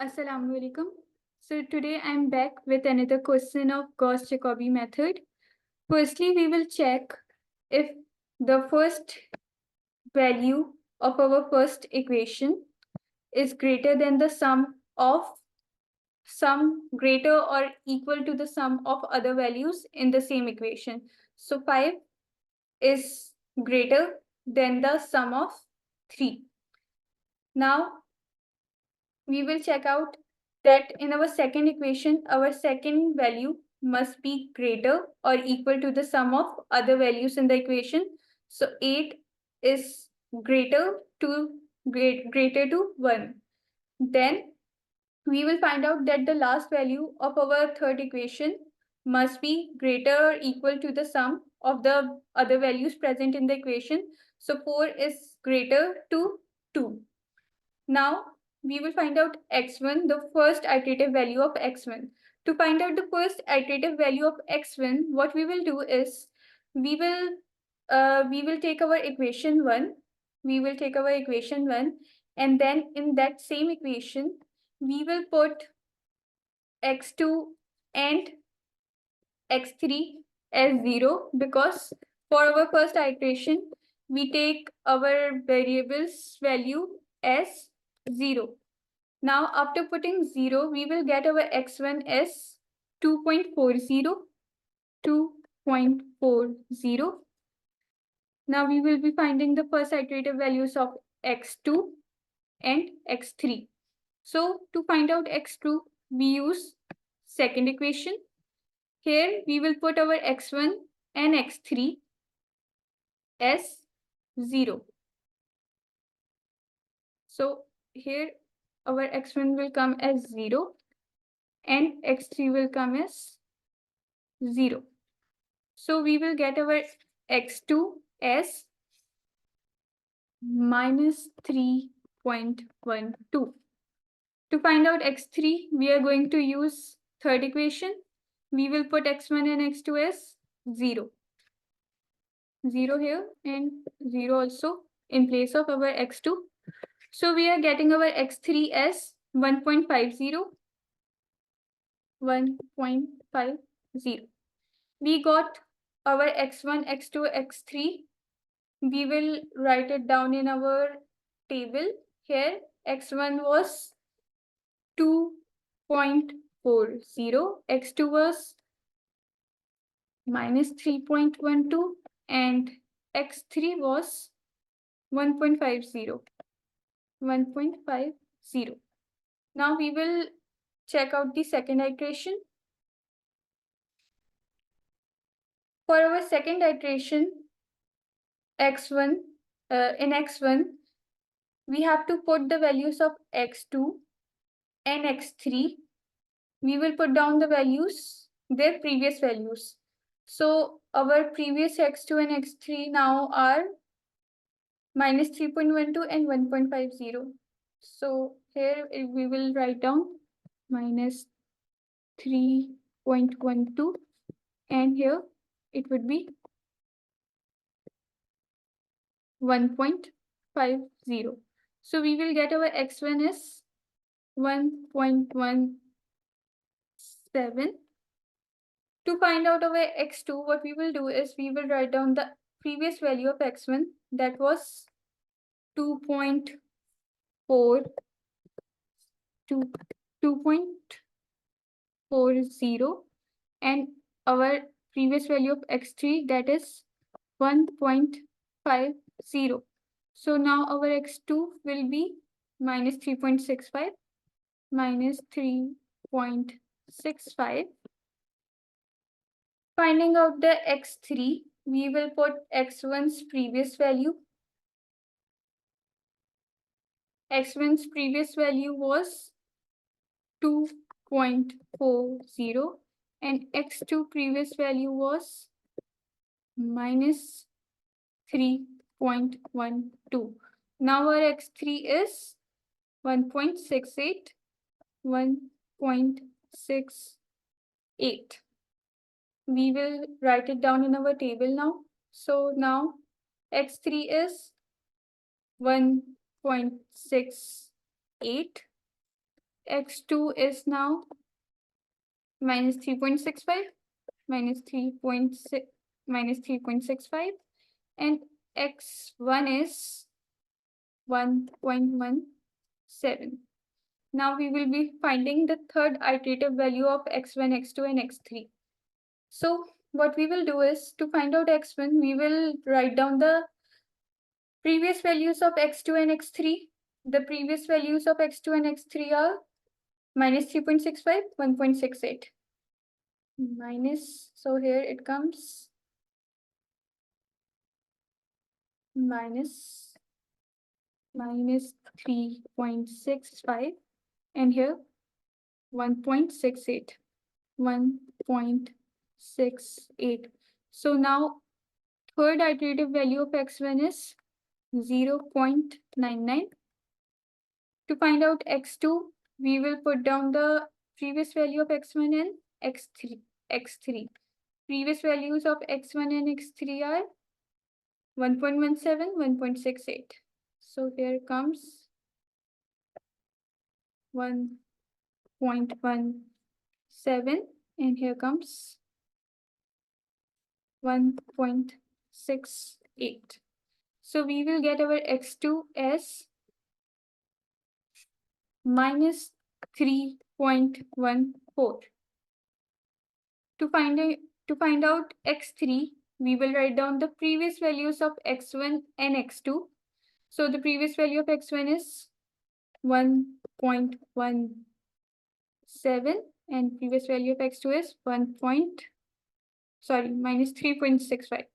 Assalamu alaikum. So today I'm back with another question of Gauss-Jacobi method. Firstly, we will check if the first value of our first equation is greater than the sum greater or equal to the sum of other values in the same equation. So 5 is greater than the sum of 3. Now we will check out that in our second equation, our second value must be greater or equal to the sum of other values in the equation. So 8 is greater to 1. Then we will find out that the last value of our third equation must be greater or equal to the sum of the other values present in the equation. So 4 is greater to 2. Now we will find out x1, the first iterative value of x1. To find out the first iterative value of x1, what we will do is we will take our equation 1. We will take our equation 1, and then in that same equation, we will put x2 and x3 as 0, because for our first iteration, we take our variables value as 0. Now, after putting 0, we will get our x1 as 2.40. 2.40. Now, we will be finding the first iterative values of x2 and x3. So, to find out x2, we use second equation. Here, we will put our x1 and x3 as 0. So, here our x1 will come as 0 and x3 will come as 0. So we will get our x2 as minus 3.12. To find out x3, we are going to use third equation. We will put x1 and x2 as 0. 0 here and 0 also in place of our x2. So we are getting our x3 as 1.50. 1.50. We got our x1, x2, x3. We will write it down in our table. Here, x1 was 2.40, x2 was minus 3.12, and x3 was 1.50. 1.50. Now we will check out the second iteration. For our second iteration, x1, in x1, we have to put the values of x2 and x3. We will put down the values, their previous values. So our previous x2 and x3 now are minus 3.12 and 1.50. So here we will write down minus 3.12, and here it would be 1.50. So we will get our x1 is 1.17. To find out our x2, what we will do is we will write down the previous value of x1, that was 2.40, and our previous value of x3, that is 1.50. So now our x2 will be minus 3.65, minus 3.65. Finding out the x3, we will put x1's previous value. X1's previous value was 2.40, and x2 previous value was minus 3.12. Now our x3 is 1.68. 1.68. We will write it down in our table now. So now x3 is 1.68. x2 is now minus 3.65, minus 3.65, and x1 is 1.17. Now we will be finding the third iterative value of x1, x2, and x3. So what we will do is, to find out x1, we will write down the previous values of x2 and x3. The previous values of x2 and x3 are minus 3.65, 1.68. Minus, so here it comes minus 3.65, and here 1.68. 1.68. So now third iterative value of x1 is 0.99. To find out x2, we will put down the previous value of x1 and x3. Previous values of x1 and x3 are 1.17, 1.68. So here comes 1.17, and here comes 1.68. So we will get our x2 as minus 3.14. To find out x3, we will write down the previous values of x1 and x2. So the previous value of x1 is 1.17, and previous value of x2 is minus 3.65.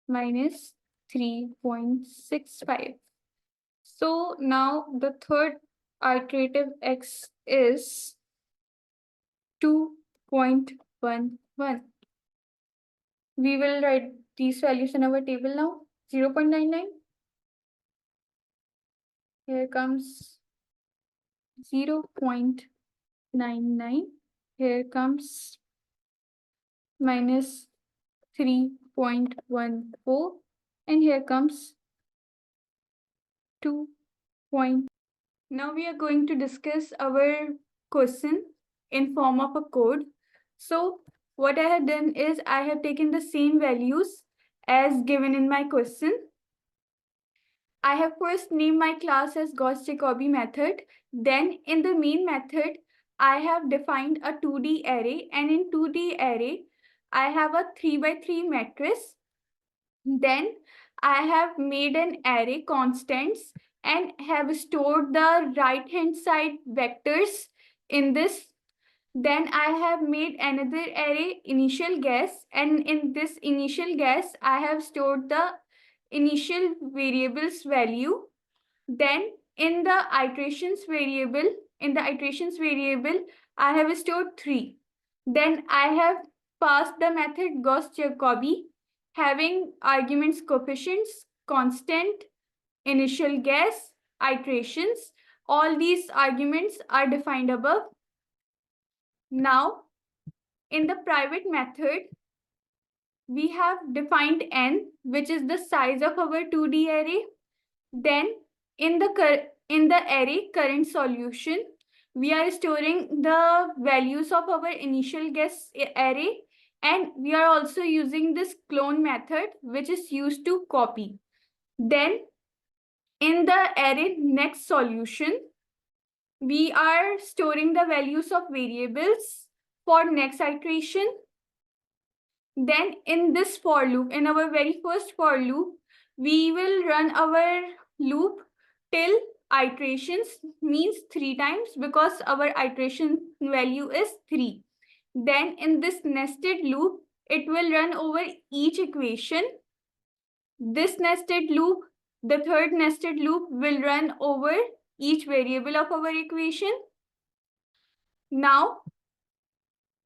Minus 3.65. So now the third iterative x is 2.11. We will write these values in our table now. 0.99. Here comes 0.99. Here comes minus 3.14, and here comes 2. Now we are going to discuss our question in form of a code. So what I have done is I have taken the same values as given in my question. I have first named my class as Gauss-Jacobi method. Then in the main method, I have defined a 2D array, and in 2D array, I have a 3x3 matrix. Then I have made an array constants and have stored the right hand side vectors in this. Then I have made another array initial guess, and in this initial guess, I have stored the initial variables value. Then in the iterations variable, I have stored 3. Then I have passed the method Gauss-Jacobi having arguments coefficients, constant, initial guess, iterations. All these arguments are defined above. Now, in the private method, we have defined n, which is the size of our 2D array. Then in the array current solution, we are storing the values of our initial guess array, and we are also using this clone method, which is used to copy. Then in the array next solution, we are storing the values of variables for next iteration. Then in this for loop, in our very first for loop, we will run our loop till iterations, means 3 times, because our iteration value is 3. Then in this nested loop, it will run over each equation. This nested loop, the third nested loop, will run over each variable of our equation. Now,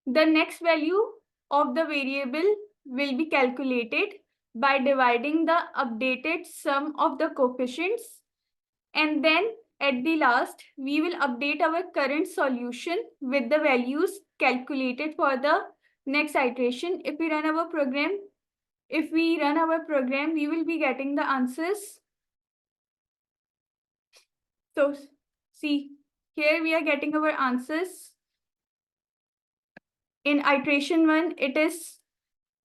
the next value of the variable will be calculated by dividing the updated sum of the coefficients. And then at the last, we will update our current solution with the values calculated for the next iteration. If we run our program, we will be getting the answers. So see, here we are getting our answers. In iteration 1, it is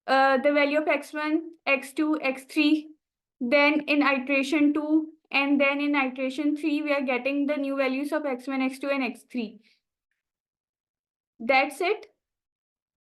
the value of x1, x2, x3. Then in iteration 2, and then in iteration 3, we are getting the new values of x1, x2, and x3. That's it.